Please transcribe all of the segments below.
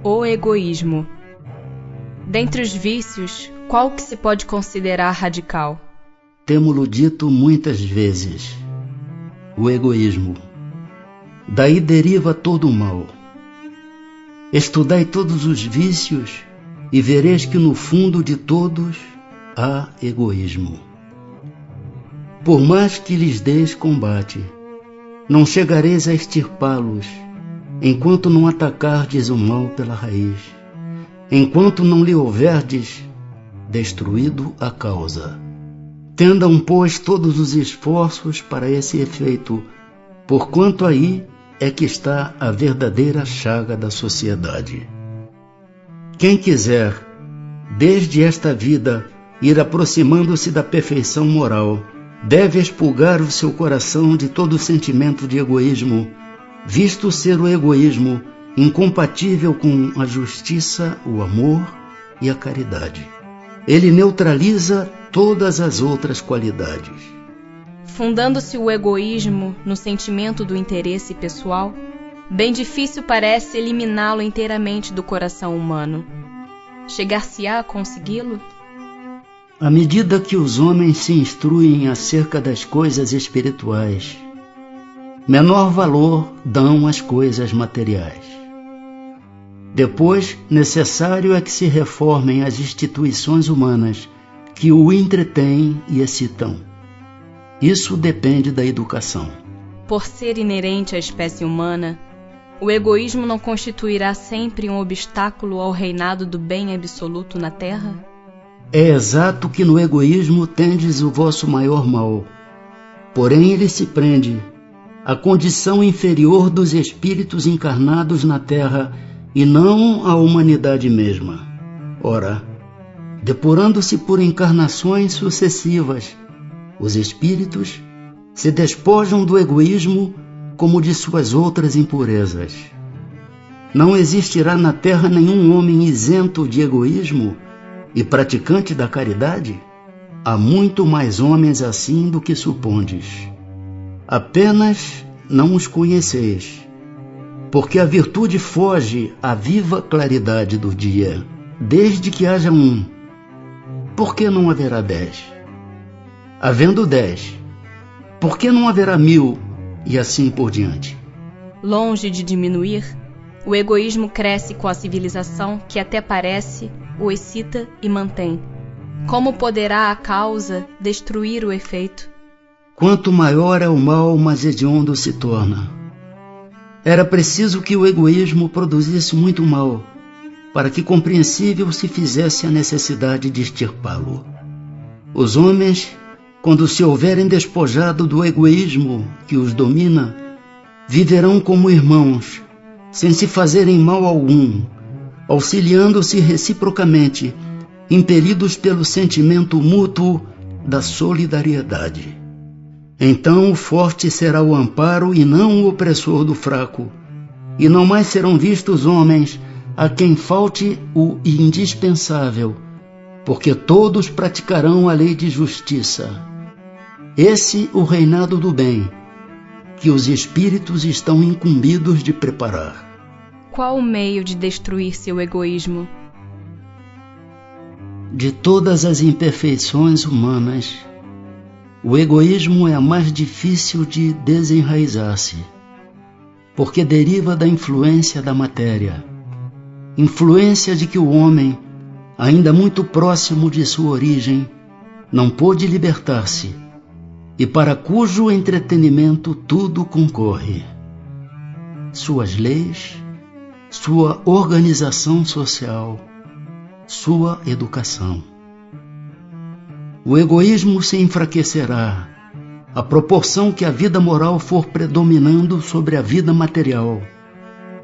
O egoísmo. Dentre os vícios, qual que se pode considerar radical? Temo-lo dito muitas vezes: o egoísmo. Daí deriva todo o mal. Estudai todos os vícios e vereis que no fundo de todos há egoísmo. Por mais que lhes deis combate, não chegareis a extirpá-los, enquanto não atacardes o mal pela raiz, enquanto não lhe houverdes destruído a causa. Tendam, pois, todos os esforços para esse efeito, porquanto aí é que está a verdadeira chaga da sociedade. Quem quiser, desde esta vida, ir aproximando-se da perfeição moral, deve expurgar o seu coração de todo sentimento de egoísmo, visto ser o egoísmo incompatível com a justiça, o amor e a caridade. Ele neutraliza todas as outras qualidades. Fundando-se o egoísmo no sentimento do interesse pessoal, bem difícil parece eliminá-lo inteiramente do coração humano. Chegar-se-á a consegui-lo? À medida que os homens se instruem acerca das coisas espirituais, menor valor dão às coisas materiais. Depois, necessário é que se reformem as instituições humanas que o entretêm e excitam. Isso depende da educação. Por ser inerente à espécie humana, o egoísmo não constituirá sempre um obstáculo ao reinado do bem absoluto na Terra? É exato que no egoísmo tendes o vosso maior mal, porém ele se prende à condição inferior dos espíritos encarnados na Terra e não à humanidade mesma. Ora, depurando-se por encarnações sucessivas, os espíritos se despojam do egoísmo como de suas outras impurezas. Não existirá na Terra nenhum homem isento de egoísmo e praticante da caridade? Há muito mais homens assim do que supondes. Apenas não os conheceis, porque a virtude foge à viva claridade do dia. Desde que haja um, por que não haverá 10? Havendo 10, por que não haverá 1000 e assim por diante? Longe de diminuir, o egoísmo cresce com a civilização que até parece, o excita e mantém. Como poderá a causa destruir o efeito? Quanto maior é o mal, mais hediondo se torna. Era preciso que o egoísmo produzisse muito mal, para que compreensível se fizesse a necessidade de extirpá-lo. Os homens, quando se houverem despojado do egoísmo que os domina, viverão como irmãos, sem se fazerem mal algum, auxiliando-se reciprocamente, impelidos pelo sentimento mútuo da solidariedade. Então o forte será o amparo e não o opressor do fraco, e não mais serão vistos homens a quem falte o indispensável, porque todos praticarão a lei de justiça. Esse o reinado do bem, que os espíritos estão incumbidos de preparar. Qual o meio de destruir seu egoísmo? De todas as imperfeições humanas, o egoísmo é a mais difícil de desenraizar-se, porque deriva da influência da matéria, influência de que o homem, ainda muito próximo de sua origem, não pôde libertar-se, e para cujo entretenimento tudo concorre. Suas leis, sua organização social, sua educação. O egoísmo se enfraquecerá à proporção que a vida moral for predominando sobre a vida material,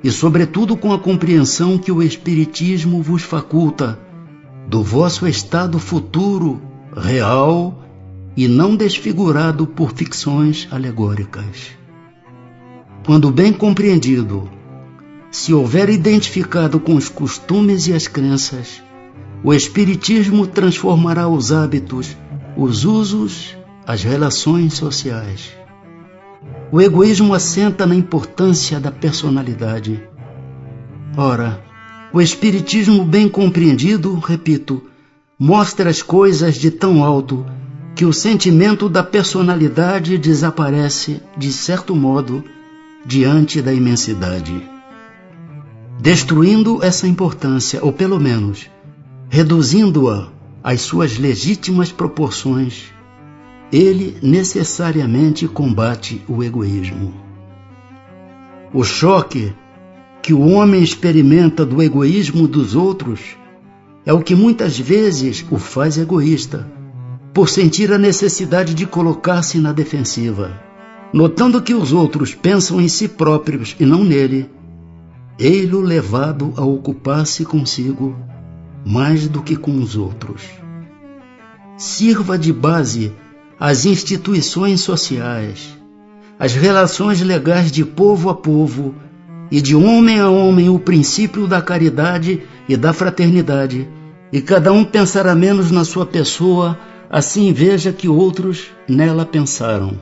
e sobretudo com a compreensão que o Espiritismo vos faculta do vosso estado futuro, real e não desfigurado por ficções alegóricas. Quando bem compreendido, se houver identificado com os costumes e as crenças, o Espiritismo transformará os hábitos, os usos, as relações sociais. O egoísmo assenta na importância da personalidade. Ora, O Espiritismo bem compreendido, repito, mostra as coisas de tão alto que o sentimento da personalidade desaparece, de certo modo, diante da imensidade. Destruindo essa importância, ou pelo menos, reduzindo-a às suas legítimas proporções, ele necessariamente combate o egoísmo. O choque que o homem experimenta do egoísmo dos outros é o que muitas vezes o faz egoísta, por sentir a necessidade de colocar-se na defensiva. Notando que os outros pensam em si próprios e não nele, ei-lo levado a ocupar-se consigo mais do que com os outros. Sirva de base às instituições sociais, às relações legais de povo a povo e de homem a homem o princípio da caridade e da fraternidade, e cada um pensará menos na sua pessoa, assim veja que outros nela pensaram.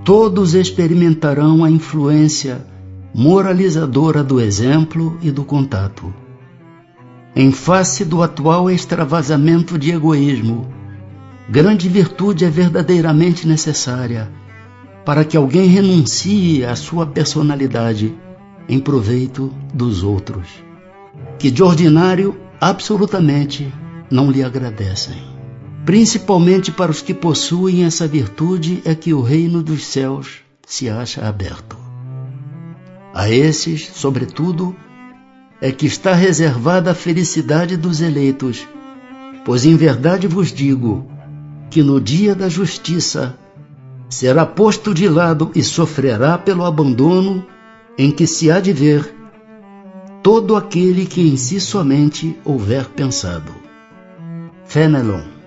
Todos experimentarão a influência moralizadora do exemplo e do contato. Em face do atual extravasamento de egoísmo, grande virtude é verdadeiramente necessária para que alguém renuncie à sua personalidade em proveito dos outros, que de ordinário absolutamente não lhe agradecem. Principalmente para os que possuem essa virtude é que o reino dos céus se acha aberto. A esses, sobretudo, é que está reservada a felicidade dos eleitos, pois em verdade vos digo que no dia da justiça será posto de lado e sofrerá pelo abandono em que se há de ver todo aquele que em si somente houver pensado. Fénelon.